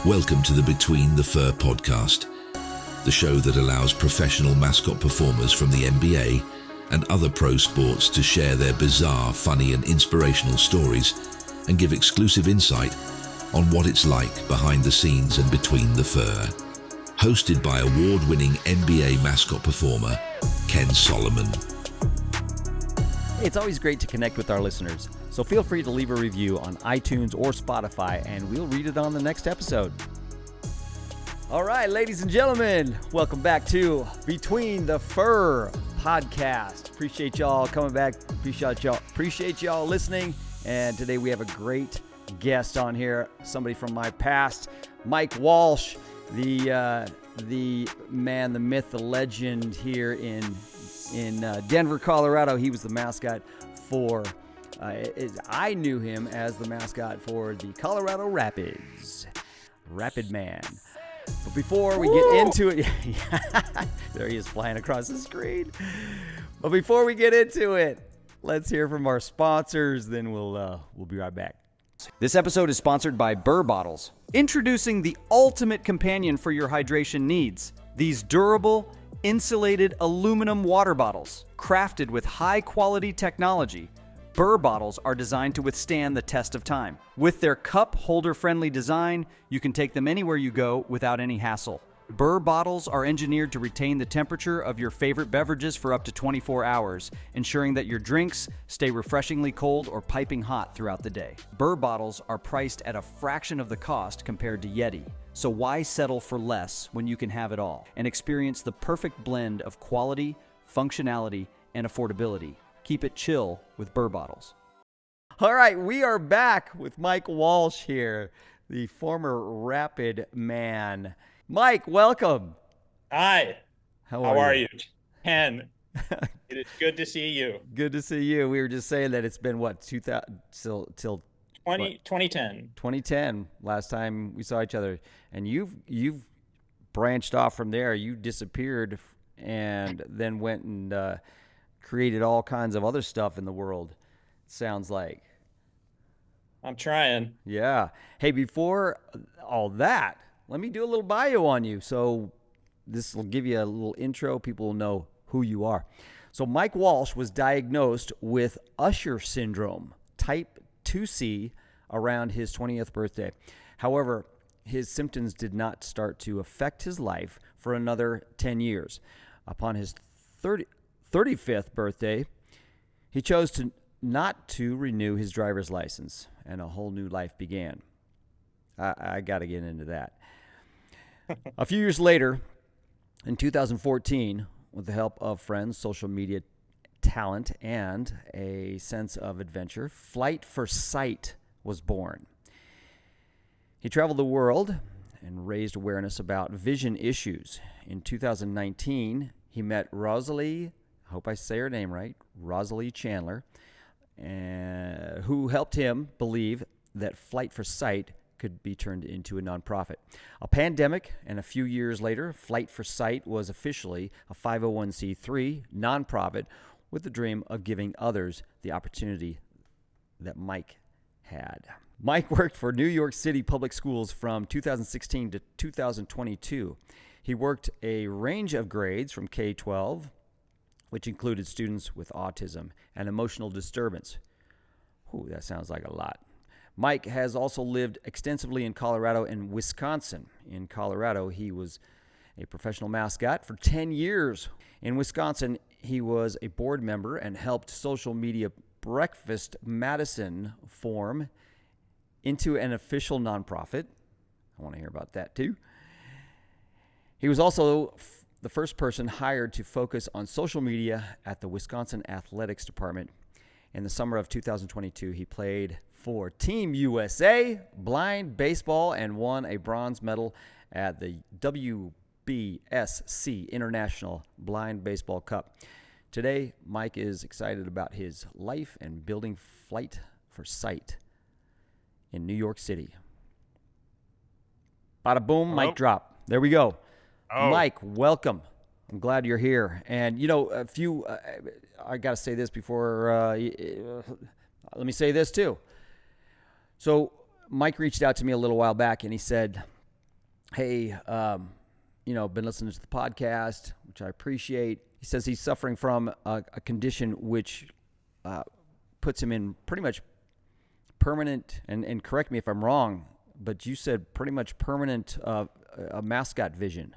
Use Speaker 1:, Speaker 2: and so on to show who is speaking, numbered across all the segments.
Speaker 1: Welcome to the Between the Fur podcast, the show that allows professional mascot performers from the NBA and other pro sports to share their bizarre, funny and inspirational stories and give exclusive insight on what it's like behind the scenes and between the fur. Hosted by award-winning NBA mascot performer, Kenn Solomon.
Speaker 2: It's always great to connect with our listeners, so feel free to leave a review on iTunes or Spotify, and we'll read it on the next episode. All right, ladies and gentlemen, welcome back to Between the Fur podcast. Appreciate y'all coming back. Appreciate y'all listening. And today we have a great guest on here, somebody from my past, Mike Walsh, the man, the myth, the legend here in Denver, Colorado. He was the mascot for, I knew him as the mascot for the Colorado Rapids, Rapidman. But before we get into it, there he is flying across the screen. But before we get into it, let's hear from our sponsors, then we'll be right back. This episode is sponsored by Burr Bottles. Introducing the ultimate companion for your hydration needs. These durable, insulated aluminum water bottles, crafted with high-quality technology. Burr bottles are designed to withstand the test of time. With their cup holder-friendly design, you can take them anywhere you go without any hassle. Burr bottles are engineered to retain the temperature of your favorite beverages for up to 24 hours, ensuring that your drinks stay refreshingly cold or piping hot throughout the day. Burr bottles are priced at a fraction of the cost compared to Yeti. So why settle for less when you can have it all and experience the perfect blend of quality, functionality, and affordability? Keep it chill with Burr Bottles. All right, we are back with Mike Walsh here, the former Rapid man. Mike, welcome.
Speaker 3: Hi.
Speaker 2: How are you?
Speaker 3: Kenn? It is good to see you.
Speaker 2: Good to see you. We were just saying that it's been, 2000 till
Speaker 3: 2010.
Speaker 2: 2010, last time we saw each other. And you've branched off from there. You disappeared and then went and created all kinds of other stuff in the world, sounds like.
Speaker 3: I'm trying.
Speaker 2: Yeah. Hey, before all that, let me do a little bio on you. So this will give you a little intro. People will know who you are. So Mike Walsh was diagnosed with Usher syndrome, type 2C, around his 20th birthday. However, his symptoms did not start to affect his life for another 10 years. Upon his 35th birthday, he chose not to renew his driver's license, and a whole new life began. I got to get into that. A few years later, in 2014, with the help of friends, social media talent, and a sense of adventure, Flight for Sight was born. He traveled the world and raised awareness about vision issues. In 2019, he met Rosalie, I hope I say her name right, Rosalie Chandler, who helped him believe that Flight for Sight could be turned into a nonprofit. A pandemic, and a few years later, Flight for Sight was officially a 501c3 nonprofit with the dream of giving others the opportunity that Mike had. Mike worked for New York City Public Schools from 2016 to 2022. He worked a range of grades from K-12, which included students with autism and emotional disturbance. Ooh, that sounds like a lot. Mike has also lived extensively in Colorado and Wisconsin. In Colorado, he was a professional mascot for 10 years. In Wisconsin, he was a board member and helped social media Breakfast Madison form into an official nonprofit. I want to hear about that too. He was also the first person hired to focus on social media at the Wisconsin Athletics Department. In the summer of 2022, he played for Team USA blind baseball and won a bronze medal at the WBSC International Blind Baseball Cup. Today, Mike is excited about his life and building Flight for Sight in New York City. Bada boom, mic drop. There we go.
Speaker 3: Oh.
Speaker 2: Mike, welcome. I'm glad you're here. And, you know, I got to say this before, let me say this too. So Mike reached out to me a little while back and he said, hey, been listening to the podcast, which I appreciate. He says he's suffering from a condition which puts him in pretty much permanent, and correct me if I'm wrong, but you said pretty much permanent mascot vision.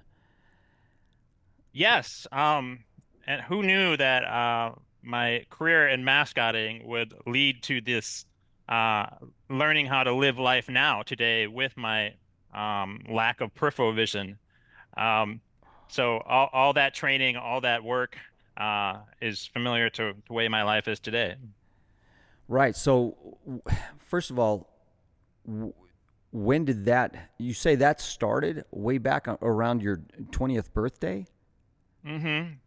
Speaker 3: Yes. And who knew that my career in mascotting would lead to this learning how to live life now today with my lack of peripheral vision. Um, so all that training, all that work is familiar to the way my life is today.
Speaker 2: Right. So, first of all, when did you say that started way back around your 20th birthday?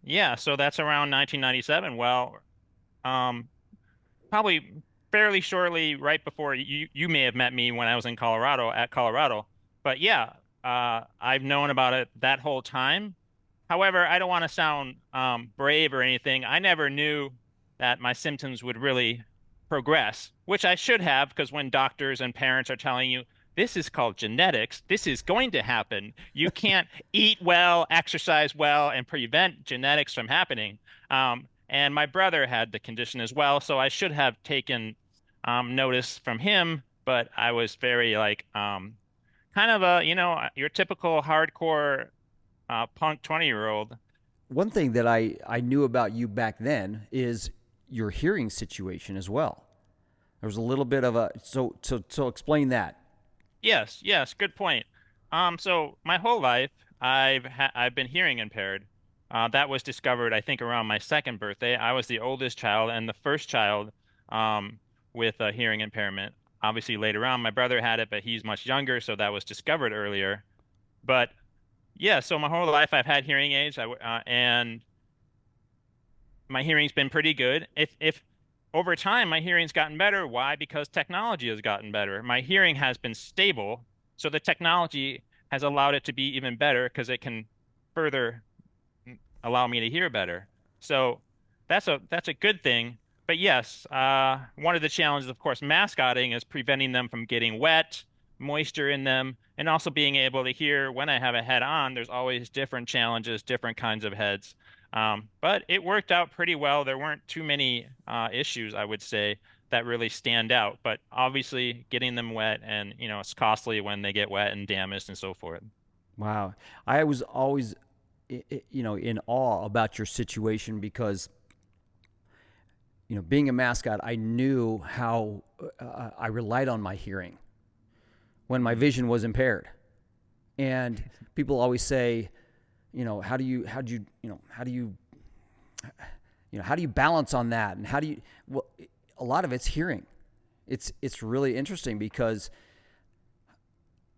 Speaker 3: Yeah, so that's around 1997. Well, um, probably fairly shortly right before you may have met me when I was in Colorado at Colorado. But yeah, I've known about it that whole time. However, I don't want to sound brave or anything. I never knew that my symptoms would really progress, which I should have, because when doctors and parents are telling you, this is called genetics, this is going to happen. You can't eat well, exercise well, and prevent genetics from happening. And my brother had the condition as well, so I should have taken notice from him, but I was very like kind of your typical hardcore punk 20-year-old.
Speaker 2: One thing that I knew about you back then is your hearing situation as well. There was a little bit of so explain that.
Speaker 3: Yes, good point. So my whole life I've been hearing impaired. That was discovered, I think, around my second birthday. I was the oldest child and the first child with a hearing impairment. Obviously, later on, my brother had it, but he's much younger, so that was discovered earlier. But yeah, so my whole life I've had hearing aids, and my hearing's been pretty good. If over time my hearing's gotten better, why? Because technology has gotten better. My hearing has been stable, so the technology has allowed it to be even better because it can further allow me to hear better. So that's a good thing. But yes, one of the challenges, of course, mascotting is preventing them from getting wet, moisture in them, and also being able to hear when I have a head on. There's always different challenges, different kinds of heads. But it worked out pretty well. There weren't too many issues, I would say, that really stand out. But obviously, getting them wet, and it's costly when they get wet and damaged and so forth.
Speaker 2: Wow. I was always in awe about your situation because being a mascot, I knew how I relied on my hearing when my vision was impaired. And people always say, how do you balance on that? And well, a lot of it's hearing. It's really interesting because,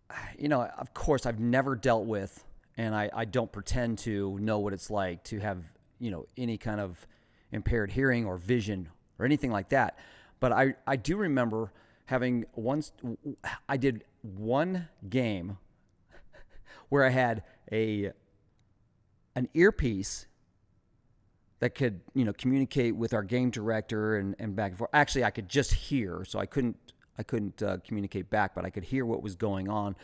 Speaker 2: of course I've never dealt with, and I don't pretend to know what it's like to have, any kind of impaired hearing or vision or anything like that. But I do remember I did one game where I had an earpiece that could, communicate with our game director and back and forth. Actually, I could just hear, so I couldn't communicate back, but I could hear what was going on.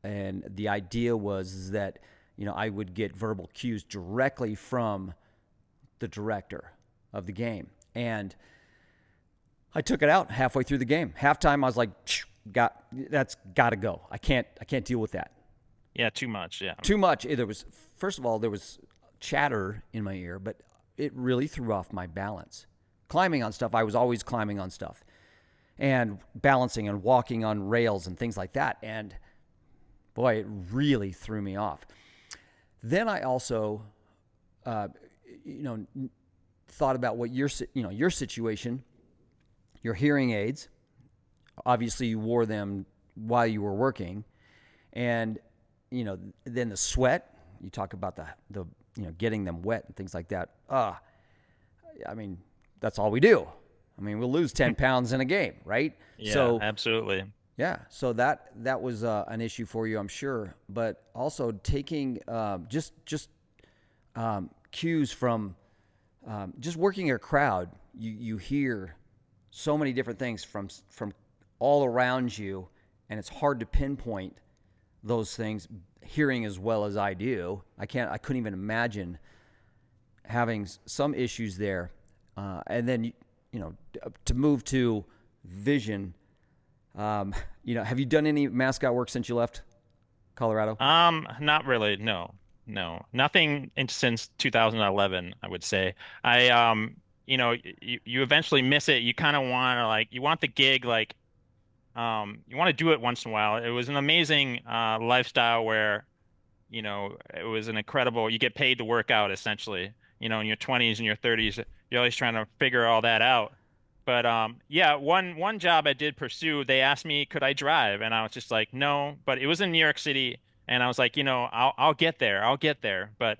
Speaker 2: And the idea was that, I would get verbal cues directly from the director of the game. And I took it out halfway through the game. Halftime, I was like, that's got to go. I can't deal with that.
Speaker 3: Yeah, too much. Yeah,
Speaker 2: too much. First of all, there was chatter in my ear, but it really threw off my balance. Climbing on stuff, I was always climbing on stuff, and balancing and walking on rails and things like that. And boy, it really threw me off. Then I also, thought about what your situation, your hearing aids. Obviously, you wore them while you were working, and then the sweat. You talk about the getting them wet and things like that. I mean, that's all we do. I mean, we'll lose 10 pounds in a game, right?
Speaker 3: Yeah,
Speaker 2: so,
Speaker 3: absolutely.
Speaker 2: Yeah, so that was an issue for you, I'm sure. But also taking just cues from just working a crowd. You hear so many different things from all around you, and it's hard to pinpoint those things. hearing as well as I do. I couldn't even imagine having some issues there. And then, to move to vision, have you done any mascot work since you left Colorado?
Speaker 3: Not really. No, nothing since 2011, I would say. You eventually miss it. You kind of want to you want the gig, you want to do it once in a while. It was an amazing lifestyle where, it was an incredible, you get paid to work out essentially, in your 20s and your 30s, you're always trying to figure all that out. But yeah, one job I did pursue, they asked me, could I drive? And I was just like, no, but it was in New York City. And I was like, I'll get there. I'll get there. But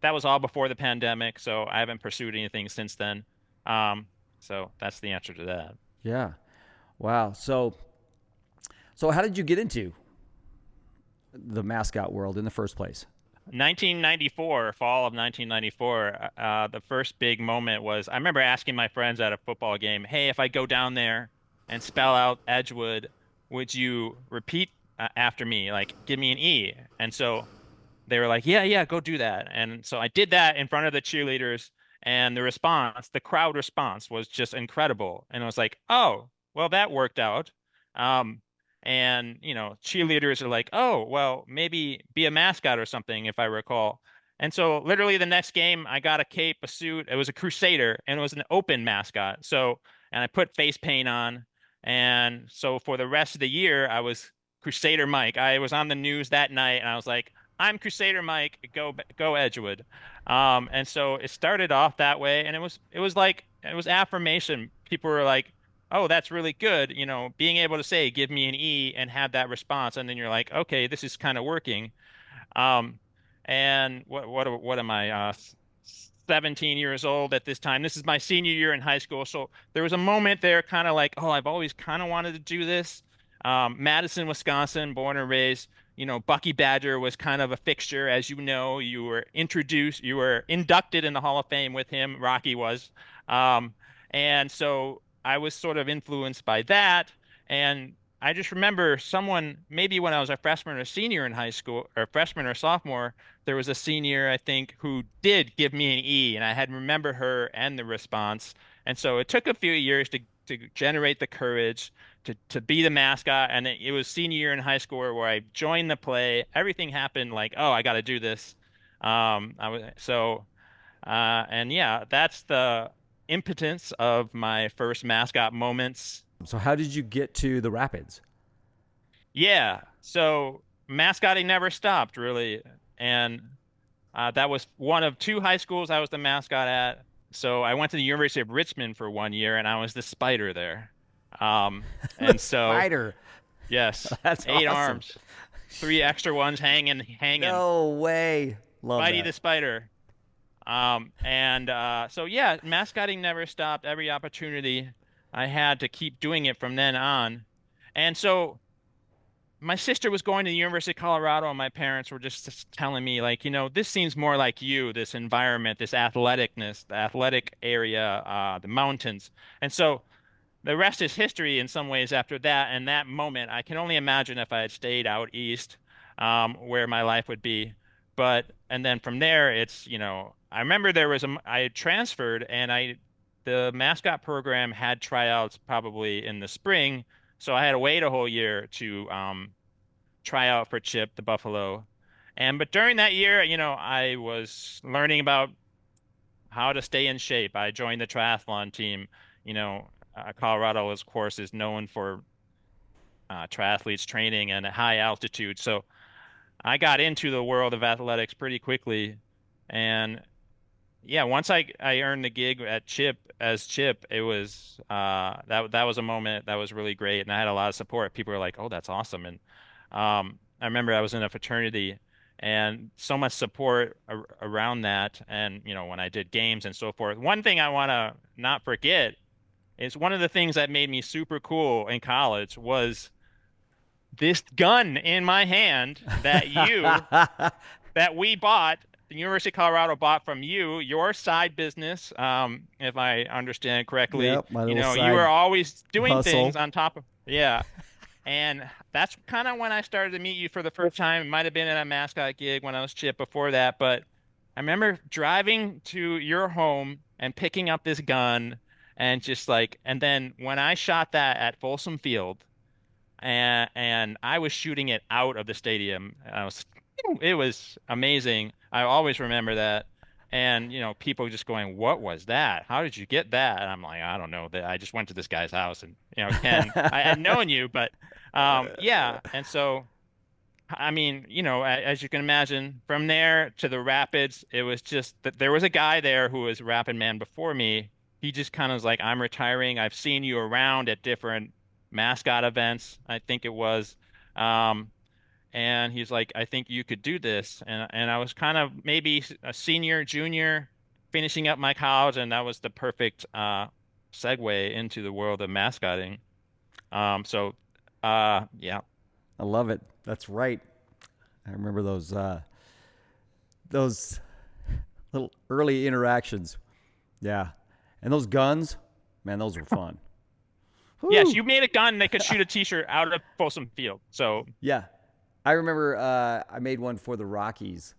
Speaker 3: that was all before the pandemic, so I haven't pursued anything since then. So that's the answer to that.
Speaker 2: Yeah. Wow. So how did you get into the mascot world in the first place?
Speaker 3: 1994, fall of 1994, the first big moment was I remember asking my friends at a football game, hey, if I go down there and spell out Edgewood, would you repeat after me? Like, give me an E. And so they were like, yeah, go do that. And so I did that in front of the cheerleaders, and the crowd response was just incredible. And I was like, oh, well, that worked out. And, cheerleaders are like, oh, well, maybe be a mascot or something, if I recall. And so literally the next game, I got a cape, a suit. It was a Crusader, and it was an open mascot. And I put face paint on. And so for the rest of the year, I was Crusader Mike. I was on the news that night, and I was like, I'm Crusader Mike, go Edgewood. And so it started off that way, and it was affirmation. People were like, oh, that's really good. Being able to say, give me an E and have that response. And then you're like, okay, this is kind of working. And what am I, 17 years old at this time? This is my senior year in high school. So there was a moment there kind of like, oh, I've always kind of wanted to do this. Madison, Wisconsin, born and raised, Bucky Badger was kind of a fixture. As you know, you were inducted in the Hall of Fame with him. Rocky was. And so I was sort of influenced by that. And I just remember maybe when I was a freshman or senior in high school, or freshman or sophomore, there was a senior, I think, who did give me an E, and I had remember her and the response. And so it took a few years to generate the courage to be the mascot. And it was senior year in high school where I joined the play. Everything happened like, oh, I got to do this. And yeah, that's the impotence of my first mascot moments.
Speaker 2: So how did you get to the Rapids?
Speaker 3: Yeah, so mascotting never stopped, really. And that was one of two high schools I was the mascot at. So I went to the University of Richmond for 1 year, and I was the spider there. And so
Speaker 2: spider.
Speaker 3: Yes,
Speaker 2: That's
Speaker 3: 8
Speaker 2: awesome.
Speaker 3: arms, 3 extra ones hanging.
Speaker 2: No way. Love
Speaker 3: Spidey
Speaker 2: that.
Speaker 3: the spider. So yeah, mascotting never stopped. Every opportunity I had to keep doing it from then on. And so my sister was going to the University of Colorado, and my parents were just telling me, like, this seems more like you, this environment, this athleticness, the athletic area, the mountains. And so the rest is history in some ways after that. And that moment, I can only imagine if I had stayed out east, where my life would be. And then from there, it's, I remember I had transferred, and the mascot program had tryouts probably in the spring. So I had to wait a whole year to try out for Chip, the buffalo. But during that year, I was learning about how to stay in shape. I joined the triathlon team. Colorado, of course, is known for triathletes training and at high altitude. So I got into the world of athletics pretty quickly. And yeah, once I earned the gig at Chip, it was that was a moment that was really great, and I had a lot of support. People were like, "Oh, that's awesome!" And I remember I was in a fraternity, and so much support around that. And when I did games and so forth. One thing I want to not forget is one of the things that made me super cool in college was this gun in my hand that we bought. The University of Colorado bought from you, your side business, if I understand correctly.
Speaker 2: Yep, my little
Speaker 3: you
Speaker 2: side
Speaker 3: were always doing
Speaker 2: hustle.
Speaker 3: things on top of, yeah. And that's kind of when I started to meet you for the first time. It might have been at a mascot gig when I was Chip before that, but I remember driving to your home and picking up this gun and just like, and then when I shot that at Folsom Field and I was shooting it out of the stadium, it was amazing. I always remember that. And, people just going, "What was that? How did you get that?" And I'm like, "I don't know. That I just went to this guy's house and, Ken, I had known you, but yeah." And so, I mean, as you can imagine, from there to the Rapids, it was just that there was a guy there who was Rapidman before me. He just kind of was like, "I'm retiring. I've seen you around at different mascot events, I think it was." Um, and he's like, "I think you could do this." And I was kind of maybe a senior, junior, finishing up my college, and that was the perfect segue into the world of mascotting. So yeah.
Speaker 2: I love it. That's right. I remember those little early interactions. Yeah. And those guns, man, those were fun.
Speaker 3: Yes,
Speaker 2: Whew.
Speaker 3: you made a gun that could shoot a t-shirt out of Folsom Field. So
Speaker 2: Yeah. I remember I made one for the Rockies,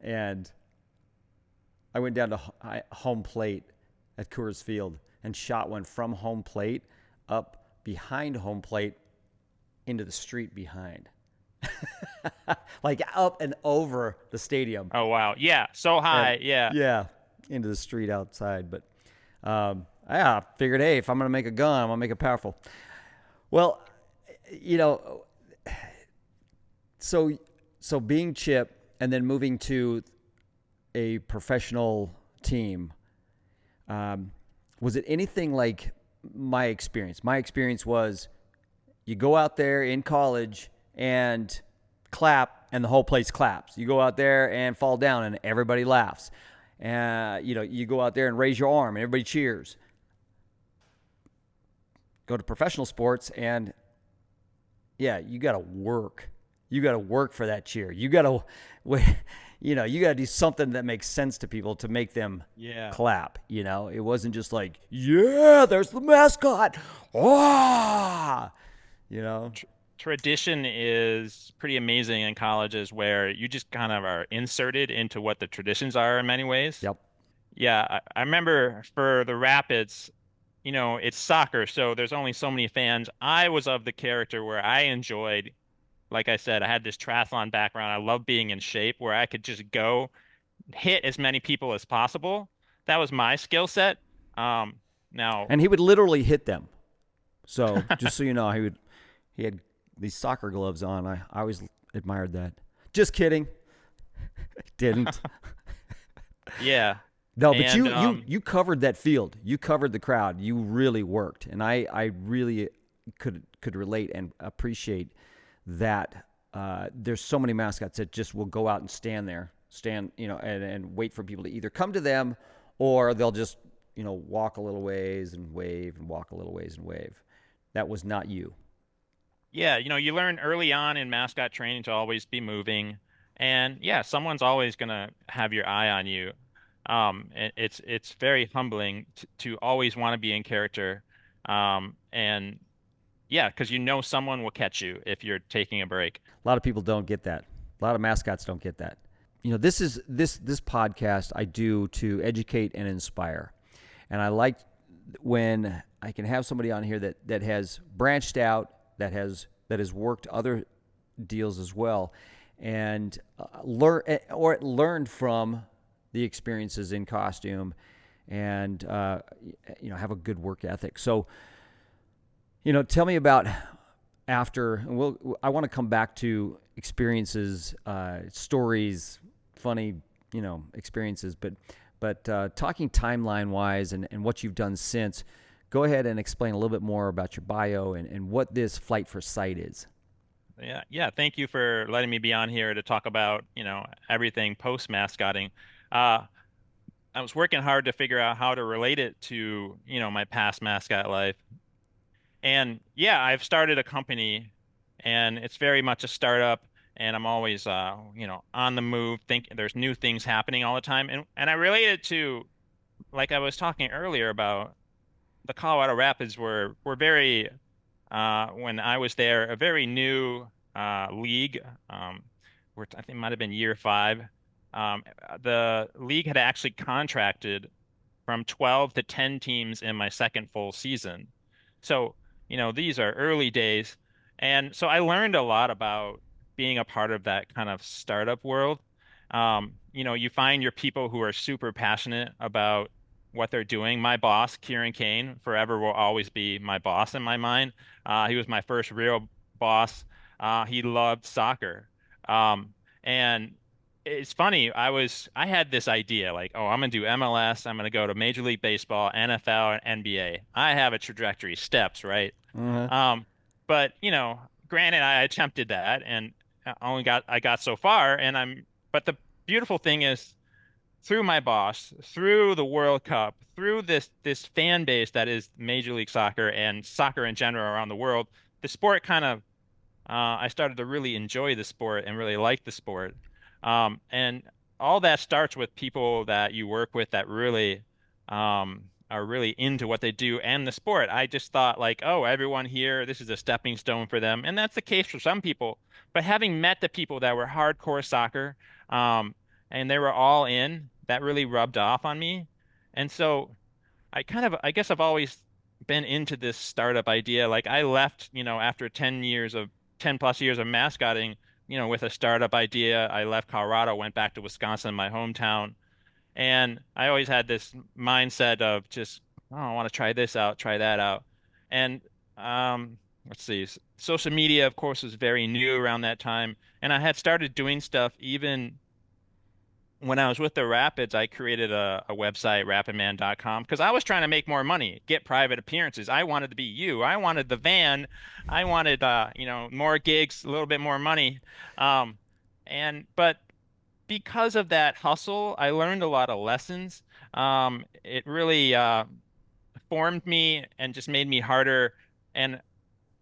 Speaker 2: and I went down to home plate at Coors Field and shot one from home plate up behind home plate into the street behind. Like up and over the stadium.
Speaker 3: oh wow. Yeah, so
Speaker 2: And
Speaker 3: high. Yeah.
Speaker 2: yeah, into the street outside. But yeah, I figured, hey, if I'm going to make a gun, I'm going to make it powerful. Well, you know, so being Chip and then moving to a professional team, was it anything like my experience? My experience was you go out there in college and clap, and the whole place claps. You go out there and fall down, and everybody laughs. You go out there and raise your arm, and everybody cheers. Go to professional sports, and yeah, you got to work. You got to work for that cheer. You got to, you got to do something that makes sense to people to make them clap. It wasn't just like, yeah, there's the mascot. Ah,
Speaker 3: Tradition is pretty amazing in colleges where you just kind of are inserted into what the traditions are in many ways.
Speaker 2: Yep.
Speaker 3: Yeah, I remember for the Rapids, it's soccer, so there's only so many fans. I was of the character where I enjoyed, like I said, I had this triathlon background. I love being in shape where I could just go hit as many people as possible. That was my skill set. Now,
Speaker 2: And he would literally hit them. So just so you know, he had these soccer gloves on. I always admired that. Just kidding. Didn't.
Speaker 3: yeah.
Speaker 2: No, but
Speaker 3: And
Speaker 2: you covered that field. You covered the crowd. You really worked, and I really could relate and appreciate that. There's so many mascots that just will go out and stand there, and wait for people to either come to them, or they'll just walk a little ways and wave, and walk a little ways and wave. That was not you.
Speaker 3: Yeah, you learn early on in mascot training to always be moving. And yeah, someone's always gonna have your eye on you. It's very humbling to always want to be in character. And yeah, because someone will catch you if you're taking a break.
Speaker 2: A lot of people don't get that. A lot of mascots don't get that. This podcast I do to educate and inspire. And I like when I can have somebody on here that has branched out, that has worked other deals as well, and learned from the experiences in costume, and have a good work ethic. So, tell me about after. I want to come back to experiences, stories, funny, experiences, but talking timeline wise and what you've done since. Go ahead and explain a little bit more about your bio and what this Flight for Sight is.
Speaker 3: Yeah. Thank you for letting me be on here to talk about, everything post mascotting. I was working hard to figure out how to relate it to, my past mascot life. And yeah, I've started a company, and it's very much a startup, and I'm always, on the move. There's new things happening all the time. And I relate it to, like I was talking earlier about, the Colorado Rapids were very when I was there, a very new league. I think it might have been year five. The league had actually contracted from 12 to 10 teams in my second full season. So, these are early days. And so I learned a lot about being a part of that kind of startup world. You find your people who are super passionate about what they're doing. My boss, Kieran Kane, forever will always be my boss in my mind. He was my first real boss. He loved soccer. Um, and it's funny, I had this idea like, oh, I'm gonna do MLS, I'm gonna go to Major League Baseball, NFL, and NBA. I have a trajectory, steps, right?
Speaker 2: Uh-huh.
Speaker 3: Um, but granted, I attempted that and I got so far, but the beautiful thing is through my boss, through the World Cup, through this fan base that is Major League Soccer and soccer in general around the world, the sport kind of I started to really enjoy the sport and really like the sport. And all that starts with people that you work with that really are really into what they do and the sport. I just thought like, oh, everyone here, this is a stepping stone for them. And that's the case for some people. But having met the people that were hardcore soccer, and they were all in, that really rubbed off on me. And so I guess I've always been into this startup idea. Like I left, after 10 plus years of mascotting, with a startup idea. I left Colorado, went back to Wisconsin, my hometown. And I always had this mindset of just, oh, I want to try this out, try that out. And let's see, social media, of course, was very new around that time. And I had started doing stuff even when I was with the Rapids. I created a website, rapidman.com, because I was trying to make more money, get private appearances. I wanted to be you. I wanted the van. I wanted, more gigs, a little bit more money. Um, but because of that hustle, I learned a lot of lessons. It really formed me and just made me harder. And,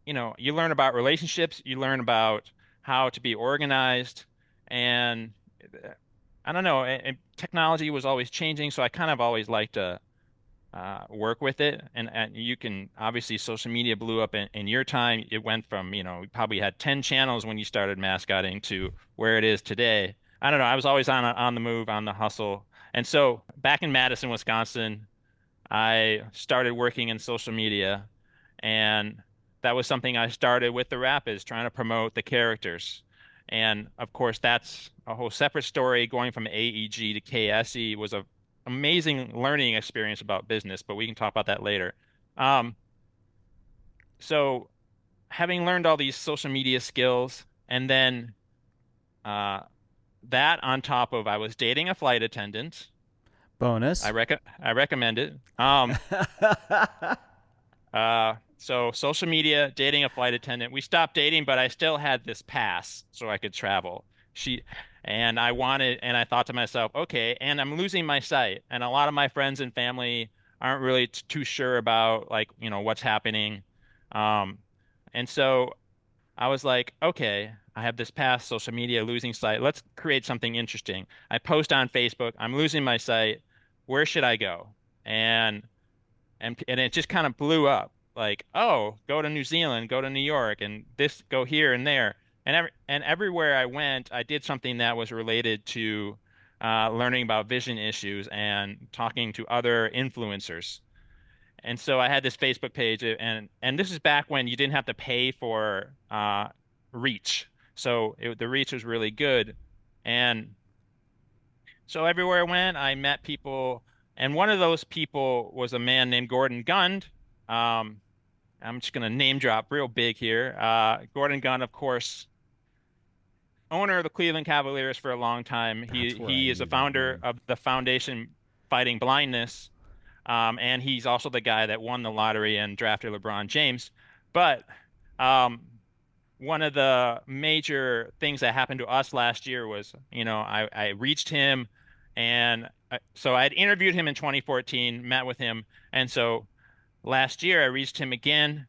Speaker 3: you learn about relationships, you learn about how to be organized, and I don't know. Technology was always changing, so I kind of always liked to work with it. And you can obviously social media blew up in your time. It went from, you probably had 10 channels when you started mascotting to where it is today. I don't know. I was always on the move, on the hustle. And so back in Madison, Wisconsin, I started working in social media, and that was something I started with the Rapids, trying to promote the characters. And of course, that's a whole separate story. Going from AEG to KSE was a amazing learning experience about business, but we can talk about that later. Um, so having learned all these social media skills, and then uh, that on top of I was dating a flight attendant.
Speaker 2: Bonus.
Speaker 3: I recommend it. So social media, dating a flight attendant. We stopped dating, but I still had this pass so I could travel. She and I thought to myself, okay, and I'm losing my sight, and a lot of my friends and family aren't really too sure about like, what's happening. Um, and so I was like, okay, I have this pass, social media, losing sight. Let's create something interesting. I post on Facebook, I'm losing my sight. Where should I go? And and it just kind of blew up. Like, oh, go to New Zealand, go to New York, and this, go here and there, and everywhere I went, I did something that was related to learning about vision issues and talking to other influencers. And so I had this Facebook page, and this is back when you didn't have to pay for reach, so the reach was really good, and so everywhere I went, I met people, and one of those people was a man named Gordon Gund. Um, I'm just going to name drop real big here. Gordon Gund, of course, owner of the Cleveland Cavaliers for a long time.
Speaker 2: That's where I
Speaker 3: He is a
Speaker 2: knew that
Speaker 3: founder
Speaker 2: name.
Speaker 3: of the foundation Fighting Blindness, and he's also the guy that won the lottery and drafted LeBron James. But um, one of the major things that happened to us last year was, I reached him, and so I had interviewed him in 2014, met with him, and so last year I reached him again,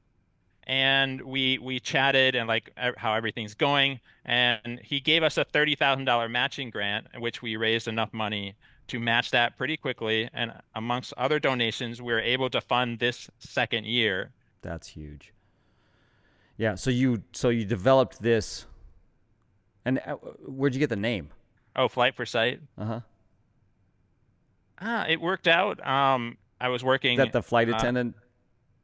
Speaker 3: and we chatted and like how everything's going, and he gave us a $30,000 matching grant, which we raised enough money to match that pretty quickly, and amongst other donations, we were able to fund this second year.
Speaker 2: That's huge. Yeah. So you developed this, and where'd you get the name?
Speaker 3: Oh, Flight for Sight.
Speaker 2: Uh-huh.
Speaker 3: It worked out. I was
Speaker 2: Is
Speaker 3: working.
Speaker 2: that the flight attendant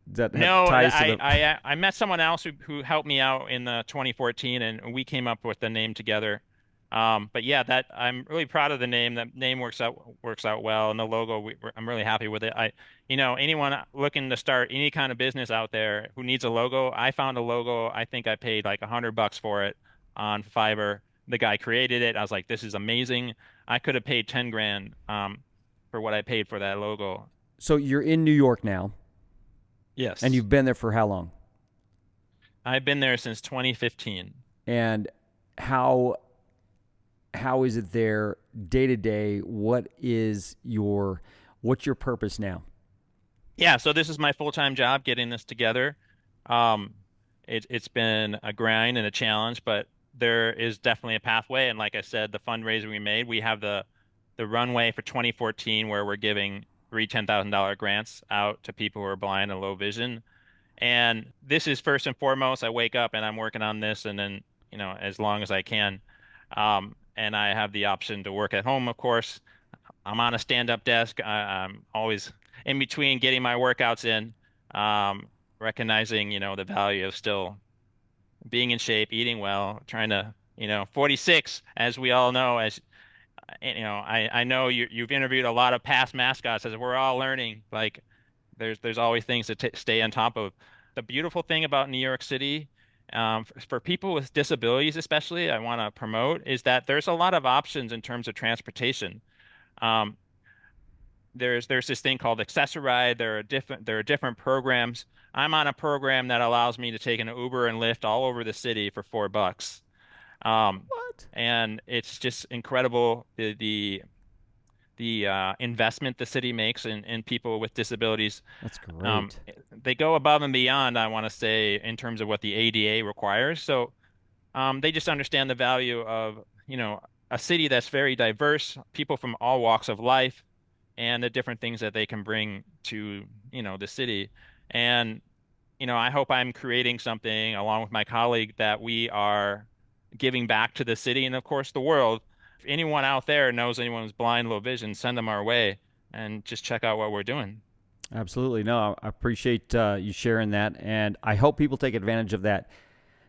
Speaker 2: that
Speaker 3: No,
Speaker 2: ties to the?
Speaker 3: I met someone else who helped me out in the 2014, and we came up with the name together. But yeah, that I'm really proud of the name. That name works out well, and the logo I'm really happy with it. Anyone looking to start any kind of business out there who needs a logo, I found a logo. I think I paid like $100 for it on Fiverr. The guy created it. I was like, this is amazing. I could have paid 10 grand for what I paid for that logo.
Speaker 2: So you're in New York now, and
Speaker 3: Yes.
Speaker 2: you've been there for how long?
Speaker 3: I've been there since 2015.
Speaker 2: And how is it there day to day? What's your purpose now?
Speaker 3: Yeah, so this is my full-time job getting this together. Um, it's been a grind and a challenge, but there is definitely a pathway. And like I said, the fundraiser we made, we have the runway for 2014 where we're giving three $10,000 grants out to people who are blind and low vision. And this is first and foremost, I wake up and I'm working on this and then, as long as I can. And I have the option to work at home, of course. I'm on a stand-up desk. I'm always in between getting my workouts in, recognizing, the value of still being in shape, eating well, trying to, 46, as we all know, I know you've interviewed a lot of past mascots as we're all learning, like there's always things to stay on top of. The beautiful thing about New York City, for people with disabilities especially, I want to promote, is that there's a lot of options in terms of transportation. Um, there's this thing called Accessoride. There are different programs. I'm on a program that allows me to take an Uber and Lyft all over the city for $4. Um,
Speaker 2: What?
Speaker 3: and it's just incredible the investment the city makes in people with disabilities.
Speaker 2: That's
Speaker 3: Um,
Speaker 2: great.
Speaker 3: they go above and beyond, I want to say, in terms of what the ADA requires. So they just understand the value of, a city that's very diverse, people from all walks of life, and the different things that they can bring to, the city. And, I hope I'm creating something along with my colleague that we are giving back to the city and, of course, the world. If anyone out there knows anyone who's blind, low vision, send them our way and just check out what we're doing.
Speaker 2: Absolutely. No, I appreciate you sharing that, and I hope people take advantage of that.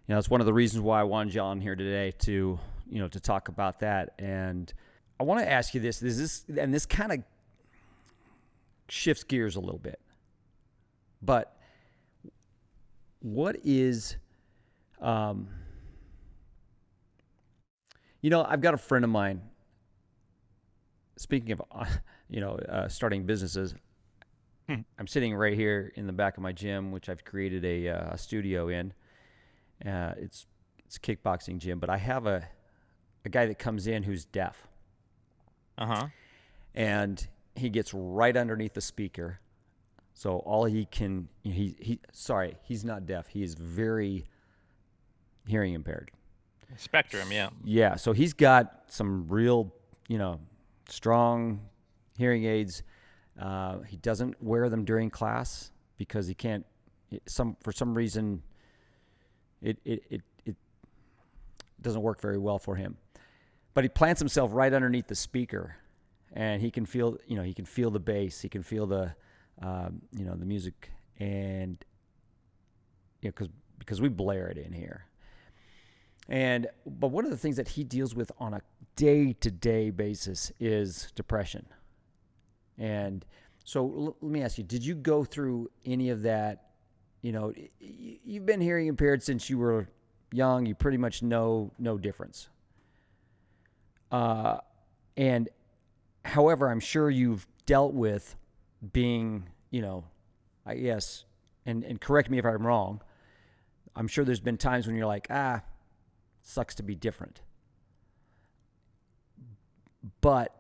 Speaker 2: It's one of the reasons why I wanted you on here today to talk about that. And I want to ask you this: and this kind of shifts gears a little bit, but what is, I've got a friend of mine. Speaking of, starting businesses. I'm sitting right here in the back of my gym, which I've created a studio in. It's a kickboxing gym, but I have a guy that comes in who's deaf.
Speaker 3: Uh-huh.
Speaker 2: And he gets right underneath the speaker. So all he can, he's not deaf. He is very hearing impaired.
Speaker 3: Spectrum, yeah.
Speaker 2: Yeah, so he's got some real, strong hearing aids. He doesn't wear them during class because he can't. For some reason, it doesn't work very well for him. But he plants himself right underneath the speaker, and he can feel the bass. He can feel the the music, and because we blare it in here. But one of the things that he deals with on a day-to-day basis is depression. And so let me ask you, did you go through any of that? You've been hearing impaired since you were young. You pretty much know no difference. And however, I'm sure you've dealt with being, I guess, and correct me if I'm wrong, I'm sure there's been times when you're like, sucks to be different. But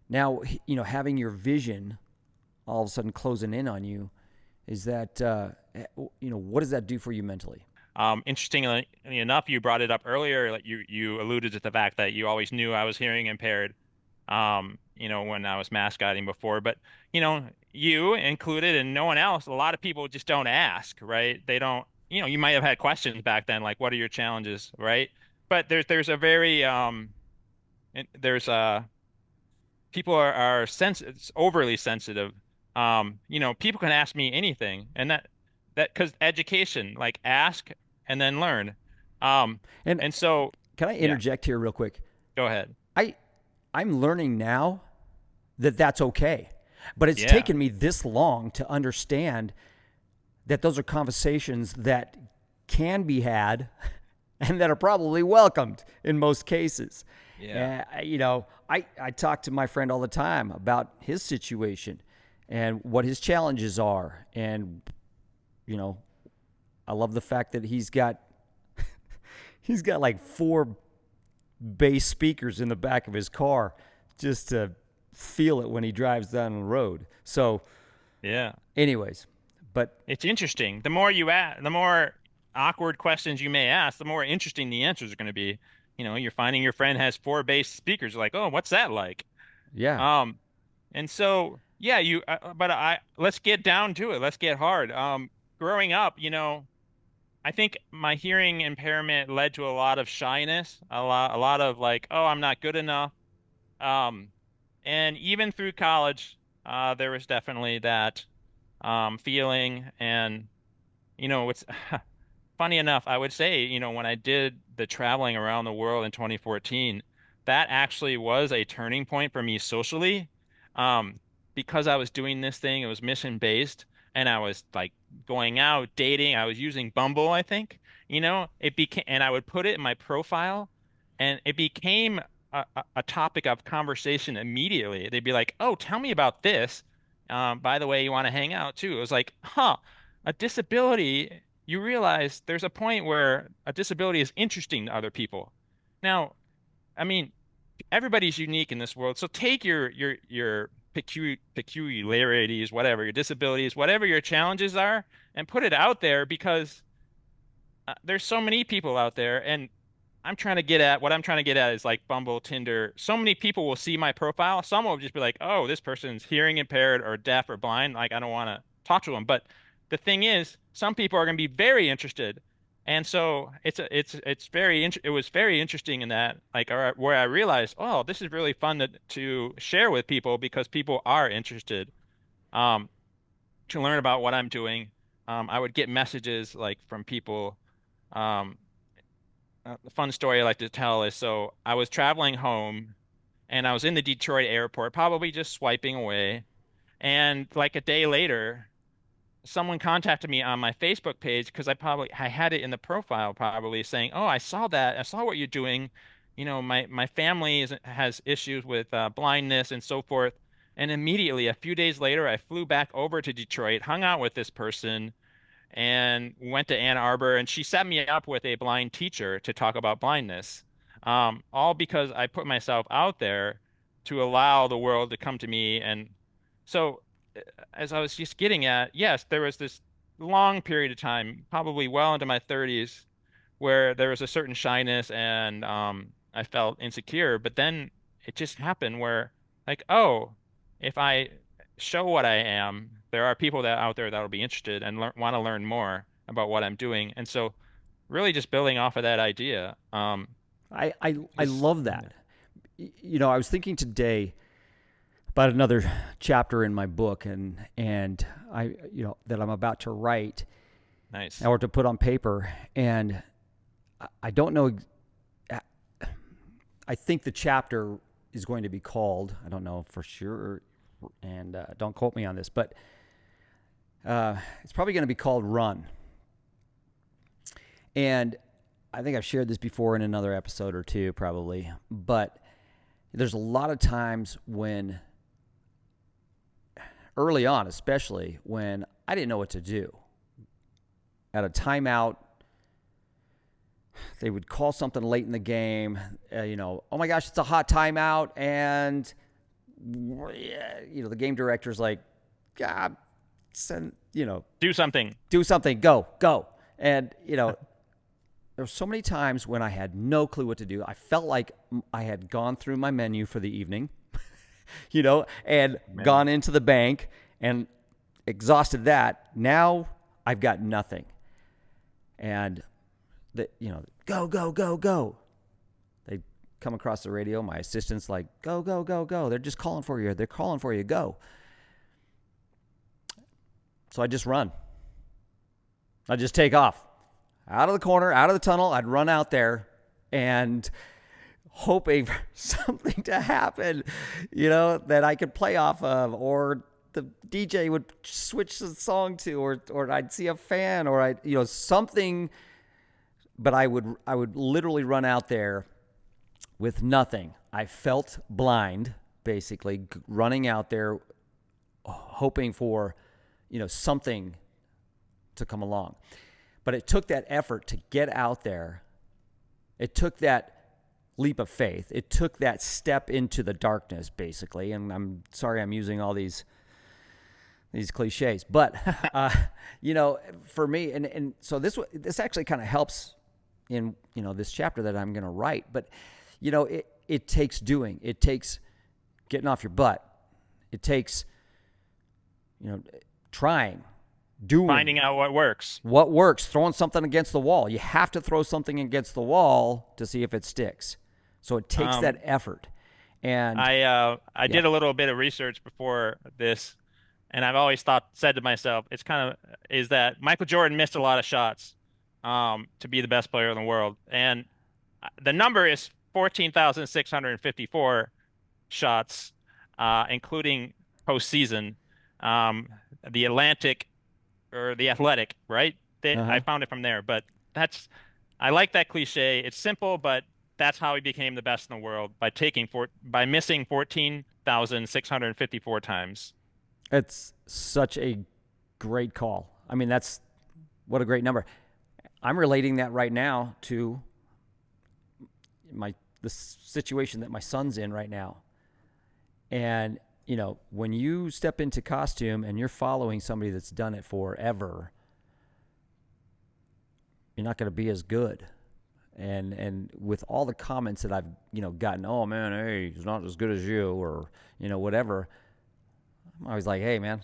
Speaker 2: now, having your vision all of a sudden closing in on you, is that, what does that do for you mentally?
Speaker 3: Interestingly enough, you brought it up earlier. Like you alluded to the fact that you always knew I was hearing impaired. when I was mascotting before, but you included and no one else, a lot of people just don't ask, right? They don't, you might have had questions back then, like, what are your challenges, right? But there's a very there's people are overly sensitive. People can ask me anything, and that because education, like ask and then learn.
Speaker 2: And
Speaker 3: and so
Speaker 2: can I
Speaker 3: yeah,
Speaker 2: interject here real quick?
Speaker 3: go ahead.
Speaker 2: I'm learning now that that's okay. But it's
Speaker 3: Yeah.
Speaker 2: taken me this long to understand that those are conversations that can be had and that are probably welcomed in most cases.
Speaker 3: Yeah.
Speaker 2: I talk to my friend all the time about his situation and what his challenges are. And, I love the fact that he's got like 4 bass speakers in the back of his car just to feel it when he drives down the road. So,
Speaker 3: Yeah.
Speaker 2: anyways, but
Speaker 3: It's interesting. The more you ask, the more awkward questions you may ask, the more interesting the answers are going to be. You're finding your friend has 4 bass speakers. You're like, oh, what's that like?
Speaker 2: yeah.
Speaker 3: Um, and so, yeah, let's get down to it. Let's get hard. Growing up, I think my hearing impairment led to a lot of shyness, a lot of like, oh, I'm not good enough. Um, and even through college, there was definitely that feeling. And it's funny enough, I would say, when I did the traveling around the world in 2014, that actually was a turning point for me socially. Um, because I was doing this thing, it was mission based, and I was like going out, dating. I was using Bumble, I think. It became, and I would put it in my profile, and it became a topic of conversation immediately. They'd be like, "Oh, tell me about this. By the way, you want to hang out too?" It was like, huh, a disability. You realize there's a point where a disability is interesting to other people. Now, I mean, everybody's unique in this world. So take your peculiarities, whatever, your disabilities, whatever your challenges are, and put it out there because there's so many people out there. And what I'm trying to get at is like Bumble, Tinder. So many people will see my profile. Some will just be like, oh, this person's hearing impaired or deaf or blind. Like, I don't want to talk to them. But the thing is, some people are going to be very interested. And so it was very interesting in that, like, where I realized, oh, this is really fun to share with people because people are interested um, to learn about what I'm doing. I would get messages like from people. Um, a fun story I like to tell is, so I was traveling home and I was in the Detroit airport, probably just swiping away. And like a day later, someone contacted me on my Facebook page because I had it in the profile probably saying, "Oh, I saw that. I saw what you're doing. My family has issues with blindness and so forth." And immediately, a few days later, I flew back over to Detroit, hung out with this person, and went to Ann Arbor, and she set me up with a blind teacher to talk about blindness. All because I put myself out there to allow the world to come to me. And so as I was just getting at, yes, there was this long period of time, probably well into my 30s, where there was a certain shyness and I felt insecure. But then it just happened where, like, oh, if I show what I am, there are people that out there that will be interested and want to learn more about what I'm doing. And so, really, just building off of that idea.
Speaker 2: I love that. I was thinking today about another chapter in my book and that I'm about to write.
Speaker 3: Nice.
Speaker 2: Or to put on paper. And I don't know. I think the chapter is going to be called, I don't know for sure, and don't quote me on this, but it's probably going to be called Run. And I think I've shared this before in another episode or two probably, but there's a lot of times when, early on especially, when I didn't know what to do. At a timeout, they would call something late in the game, oh my gosh, it's a hot timeout, and the game director's like, God,
Speaker 3: Do something.
Speaker 2: Go. And, there were so many times when I had no clue what to do. I felt like I had gone through my menu for the evening and gone into the bank and exhausted that. Now I've got nothing. And go, go, go, go. They come across the radio. My assistant's like, go, go, go, go. They're just calling for you. They're calling for you. Go. So I just run. I just take off. Out of the corner, out of the tunnel. I'd run out there and hoping for something to happen, that I could play off of, or the DJ would switch the song to, or I'd see a fan, or something. But I would literally run out there with nothing. I felt blind, basically, running out there, hoping for, something to come along. But it took that effort to get out there. It took that leap of faith. It took that step into the darkness, basically. And I'm sorry I'm using all these cliches, but for me, and so this actually kind of helps in this chapter that I'm going to write. But it takes doing. It takes getting off your butt. It takes trying, doing,
Speaker 3: finding out what works.
Speaker 2: What works? Throwing something against the wall. You have to throw something against the wall to see if it sticks. So it takes that effort. And
Speaker 3: I did a little bit of research before this, and I've always said to myself, is that Michael Jordan missed a lot of shots to be the best player in the world, and the number is 14,654 shots, including postseason. The Athletic, right? I found it from there, but I like that cliche. It's simple, but that's how he became the best in the world, by missing 14,654 times.
Speaker 2: It's such a great call. I mean, what a great number. I'm relating that right now to the situation that my son's in right now. And, when you step into costume and you're following somebody that's done it forever, you're not going to be as good. And with all the comments that I've, gotten, oh man, hey, he's not as good as you, or, whatever. I'm always like, hey man,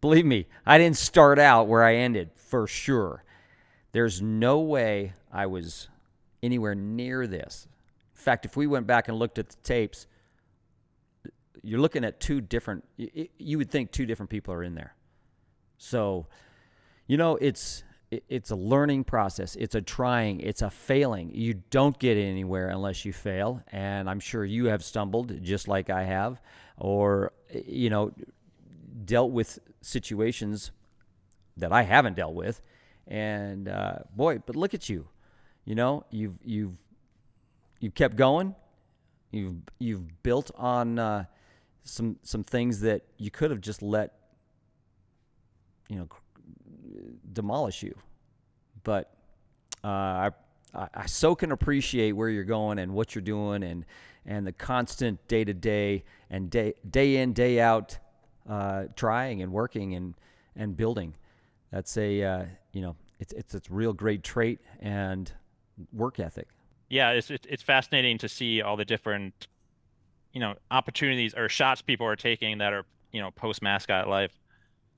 Speaker 2: believe me, I didn't start out where I ended, for sure. There's no way I was anywhere near this. In fact, if we went back and looked at the tapes, you're looking at you would think two different people are in there. So, it's a learning process. It's a trying. It's a failing. You don't get anywhere unless you fail. And I'm sure you have stumbled just like I have, or, dealt with situations that I haven't dealt with. And, but look at you. You've kept going. You've built on some things that you could have just let demolish you. But I so can appreciate where you're going and what you're doing, and the constant day-to-day and day in, day out trying and working and building. That's it's a real great trait and work ethic.
Speaker 3: Yeah, it's fascinating to see all the different opportunities or shots people are taking that are post mascot life.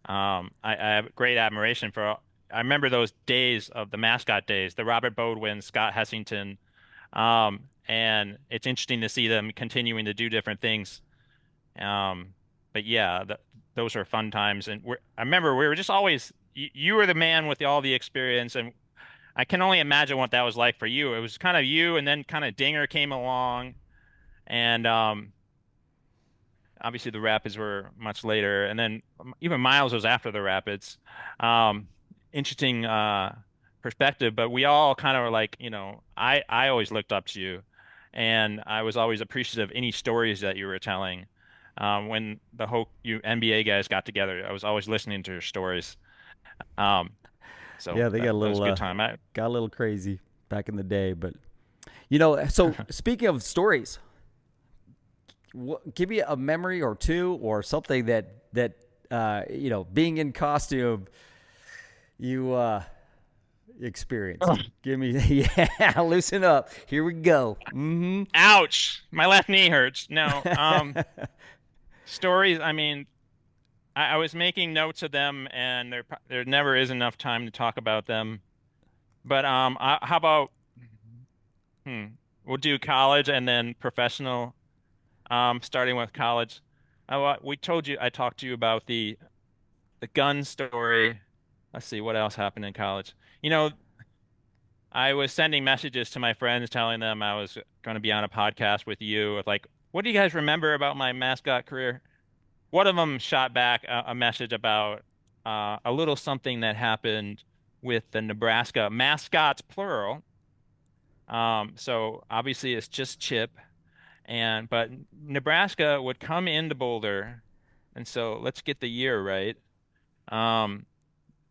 Speaker 3: I have great admiration for. I remember those days of the mascot days, the Robert Bodwin, Scott Hessington, and it's interesting to see them continuing to do different things. But yeah, those are fun times, and I remember we were just always. You were the man with all the experience, and I can only imagine what that was like for you. It was kind of you, and then kind of Dinger came along, and obviously the Rapids were much later, and then even Miles was after the Rapids. Interesting perspective, but we all kind of were like, I always looked up to you, and I was always appreciative of any stories that you were telling. When the whole NBA guys got together, I was always listening to your stories. So
Speaker 2: yeah, they got a little
Speaker 3: good time.
Speaker 2: Got a little crazy back in the day, but so speaking of stories, give me a memory or two or something that being in costume, you experience. Give me, yeah, loosen up. Here we go. Mm-hmm.
Speaker 3: Ouch! My left knee hurts. No, stories. I mean, I was making notes of them, and there never is enough time to talk about them. But how about hmm, we'll do college and then professional. Starting with college. We told you I talked to you about the gun story. Let's see what else happened in college. You know, I was sending messages to my friends telling them I was going to be on a podcast with you. With like, what do you guys remember about my mascot career? One of them shot back a message about a little something that happened with the Nebraska mascots, plural. So obviously it's just Chip, and but Nebraska would come into Boulder, and so let's get the year right. Um,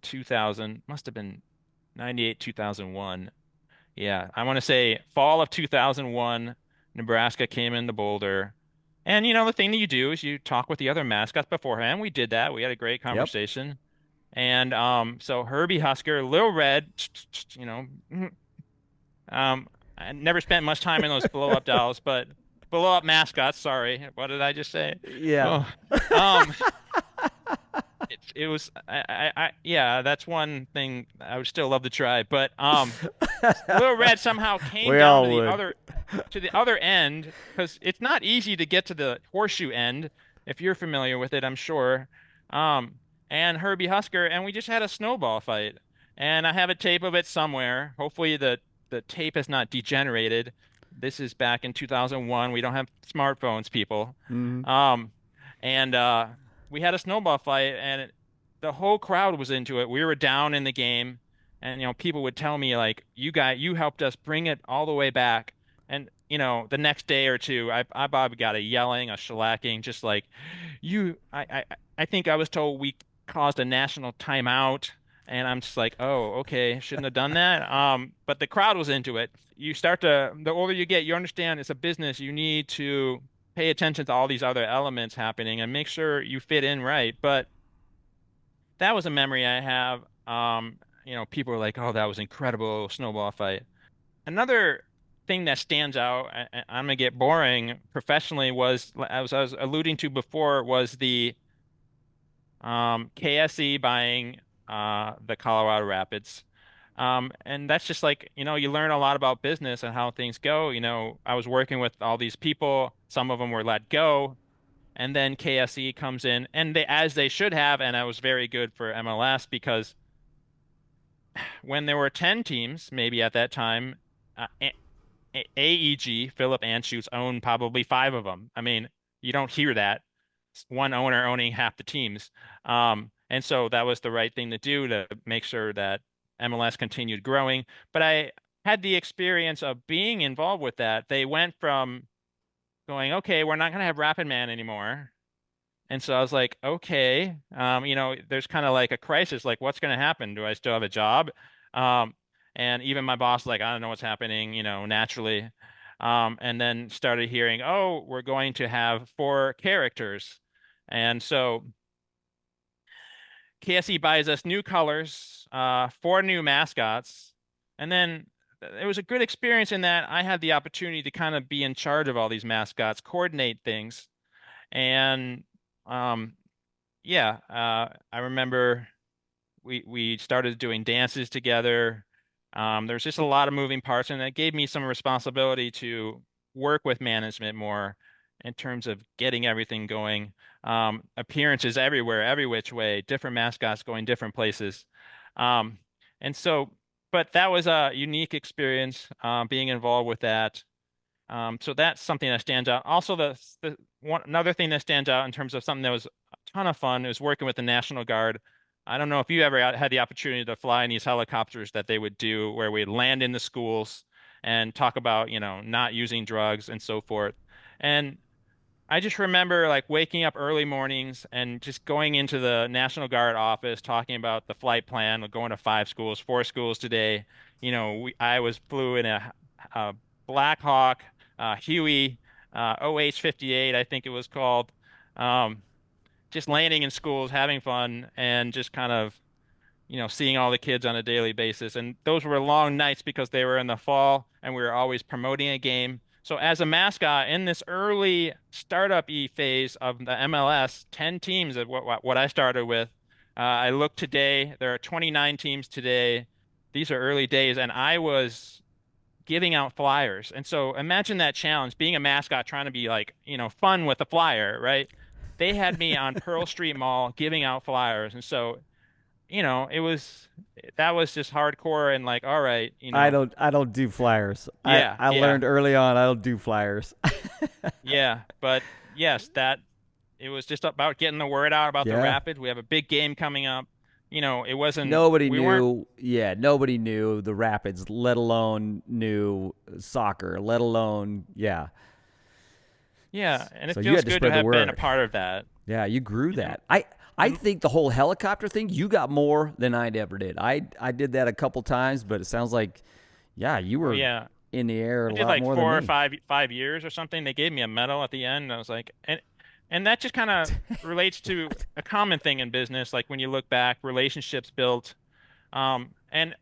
Speaker 3: 2000 must have been 98, 2001. Yeah, I want to say fall of 2001, Nebraska came into Boulder. And the thing that you do is you talk with the other mascots beforehand. We did that. We had a great
Speaker 2: Yep.
Speaker 3: conversation. And so Herbie Husker, Lil Red, you know, I never spent much time in those blow up dolls, but blow up mascots, sorry. What did I just say?
Speaker 2: Yeah.
Speaker 3: Oh, um, it was yeah, that's one thing I would still love to try, but Little Red somehow came
Speaker 2: We
Speaker 3: down
Speaker 2: all would.
Speaker 3: to the other end because it's not easy to get to the horseshoe end if you're familiar with it, I'm sure. Um, and Herbie Husker, and we just had a snowball fight, and I have a tape of it somewhere. Hopefully the tape has not degenerated. This is back in 2001. We don't have smartphones, people.
Speaker 2: Mhm.
Speaker 3: Um, and we had a snowball fight, and the whole crowd was into it. We were down in the game, and people would tell me like, you helped us bring it all the way back." And the next day or two, I Bob got a yelling, a shellacking, just like you. I think I was told we caused a national timeout, and I'm just like, oh, okay, shouldn't have done that. But the crowd was into it. The older you get, you understand it's a business. You need to pay attention to all these other elements happening and make sure you fit in right. But that was a memory I have. People are like, "Oh, that was incredible snowball fight." Another thing that stands out, I'm gonna get boring professionally, was as I was alluding to before, was the KSE buying the Colorado Rapids. And that's just like, you learn a lot about business and how things go. I was working with all these people. Some of them were let go. And then KSE comes in, and as they should have, and that was very good for MLS because when there were 10 teams, maybe at that time, AEG, Philip Anschutz, owned probably five of them. I mean, you don't hear that. It's one owner owning half the teams. And so that was the right thing to do to make sure that MLS continued growing. But I had the experience of being involved with that. They went from going, okay, we're not going to have Rapidman anymore. And so I was like, okay, there's kind of like a crisis, like what's going to happen? Do I still have a job? Um, and even my boss, like, I don't know what's happening, naturally. And then started hearing, oh, we're going to have four characters. And so KSE buys us new colors, four new mascots. And then it was a good experience in that I had the opportunity to kind of be in charge of all these mascots, coordinate things. And um, yeah, I remember we started doing dances together. There's just a lot of moving parts, and it gave me some responsibility to work with management more in terms of getting everything going. Appearances everywhere, every which way, different mascots going different places. Um, and so, but that was a unique experience, being involved with that. So that's something that stands out. Also, another thing that stands out in terms of something that was a ton of fun is working with the National Guard. I don't know if you ever had the opportunity to fly in these helicopters that they would do where we'd land in the schools and talk about, not using drugs and so forth. And I just remember like waking up early mornings and just going into the National Guard office, talking about the flight plan, like going to five schools, four schools today. I flew in a Black Hawk, Huey, OH-58, I think it was called. Um, just landing in schools, having fun, and just kind of seeing all the kids on a daily basis. And those were long nights because they were in the fall and we were always promoting a game. So as a mascot in this early startup-y phase of the MLS, 10 teams of what I started with. I look today, there are 29 teams today. These are early days, and I was giving out flyers. And so imagine that challenge, being a mascot, trying to be like, fun with a flyer, right? They had me on Pearl Street Mall giving out flyers. And so, that was just hardcore and like, all right,
Speaker 2: I don't do flyers.
Speaker 3: Yeah,
Speaker 2: I
Speaker 3: yeah.
Speaker 2: learned early on I don't do flyers.
Speaker 3: Yeah, but yes, it was just about getting the word out about the
Speaker 2: Yeah.
Speaker 3: Rapids. We have a big game coming up. It wasn't
Speaker 2: Nobody
Speaker 3: we weren't
Speaker 2: knew. Yeah, nobody knew the Rapids, let alone knew soccer, let alone
Speaker 3: Yeah, and it
Speaker 2: So you
Speaker 3: feels
Speaker 2: had to
Speaker 3: good
Speaker 2: spread
Speaker 3: to
Speaker 2: the
Speaker 3: have been a
Speaker 2: word.
Speaker 3: part of that.
Speaker 2: Yeah, you grew
Speaker 3: You know,
Speaker 2: that. I think the whole helicopter thing, you got more than I ever did. I did that a couple times, but it sounds like, yeah, you were
Speaker 3: yeah.
Speaker 2: in the air
Speaker 3: I
Speaker 2: a
Speaker 3: did
Speaker 2: lot
Speaker 3: like
Speaker 2: more
Speaker 3: 4 or
Speaker 2: than me.
Speaker 3: 5 years or something. They gave me a medal at the end. And I was like, and that just kind of relates to a common thing in business. Like when you look back, relationships built. And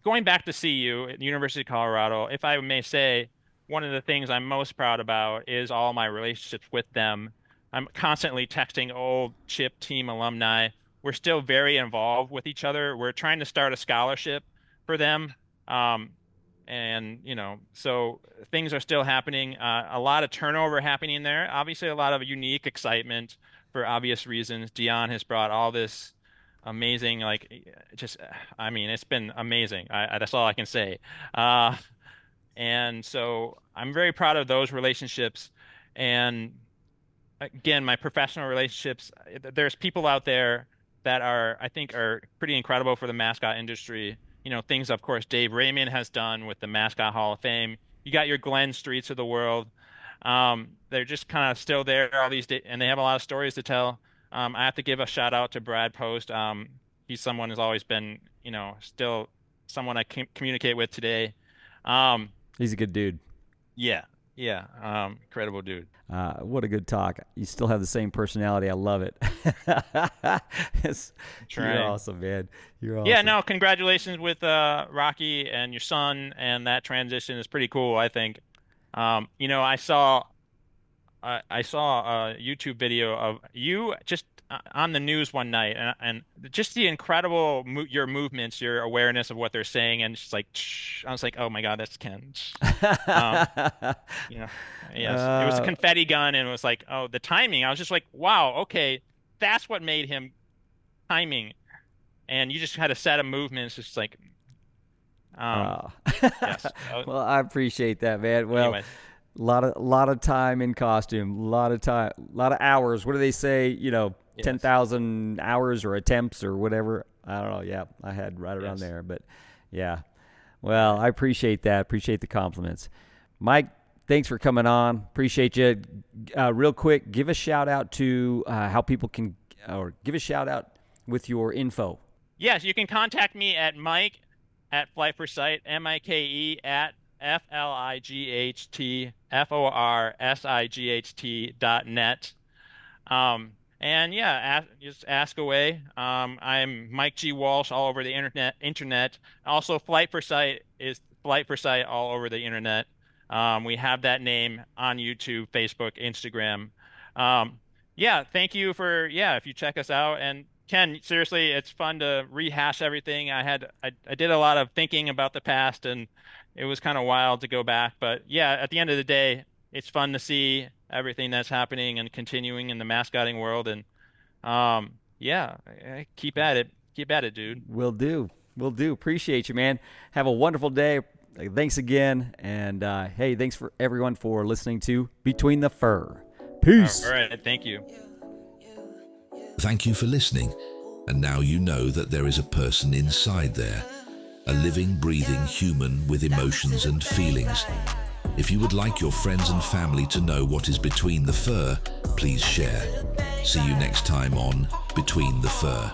Speaker 3: going back to CU at the University of Colorado, if I may say, one of the things I'm most proud about is all my relationships with them. I'm constantly texting old CHIP team alumni. We're still very involved with each other. We're trying to start a scholarship for them. Um, and so things are still happening. A lot of turnover happening there. Obviously, a lot of unique excitement for obvious reasons. Dion has brought all this amazing, like, just, I mean, it's been amazing. That's all I can say. Uh, and so I'm very proud of those relationships. And again, my professional relationships, there's people out there that I think are pretty incredible for the mascot industry. Things, of course, Dave Raymond has done with the Mascot Hall of Fame. You got your Glenn Streets of the world. They're just kind of still there all these days, and they have a lot of stories to tell. I have to give a shout out to Brad Post. He's someone who's always been, still someone I communicate with today. Um,
Speaker 2: He's a good dude.
Speaker 3: yeah, yeah, incredible dude.
Speaker 2: What a good talk. You still have the same personality. I love it. You're awesome, man. You're awesome.
Speaker 3: Yeah, no, congratulations with Rocky and your son, and that transition is pretty cool, I think. I saw a YouTube video of you just on the news one night, and just the incredible your movements, your awareness of what they're saying, and just like I was like, oh my God, that's Kenn. Um, yes, it was a confetti gun, and it was like, oh, the timing. I was just like, wow, okay, that's what made him timing, and you just had a set of movements, just like, yes.
Speaker 2: Well, I appreciate that, man. Well.
Speaker 3: Anyways.
Speaker 2: Lot of time in costume, a lot of hours. What do they say?
Speaker 3: Yes.
Speaker 2: 10,000 hours or attempts or whatever. I don't know. Yeah, I had right around
Speaker 3: Yes.
Speaker 2: there, but yeah. Well, I appreciate that. Appreciate the compliments. Mike, thanks for coming on. Appreciate you. Real quick, give a shout out to how people can, or give a shout out with your info.
Speaker 3: Yes, you can contact me at Mike at Flight for Sight, MIKE at FLIGHTFORSIGHT.net. And yeah, just ask away. I'm Mike G. Walsh all over the internet. Also, Flight for Sight is Flight for Sight all over the internet. We have that name on YouTube, Facebook, Instagram. Yeah, thank you for, if you check us out. And Kenn, seriously, it's fun to rehash everything. I did a lot of thinking about the past, and it was kind of wild to go back. But yeah, at the end of the day, it's fun to see everything that's happening and continuing in the mascotting world. And keep at it. Keep at it, dude.
Speaker 2: Will do. Appreciate you, man. Have a wonderful day. Thanks again. And hey, thanks for everyone for listening to Between the Fur. Peace.
Speaker 3: All right. Thank you.
Speaker 1: Thank you for listening. And now you know that there is a person inside there, a living, breathing human with emotions and feelings. If you would like your friends and family to know what is between the fur, please share. See you next time on Between the Fur.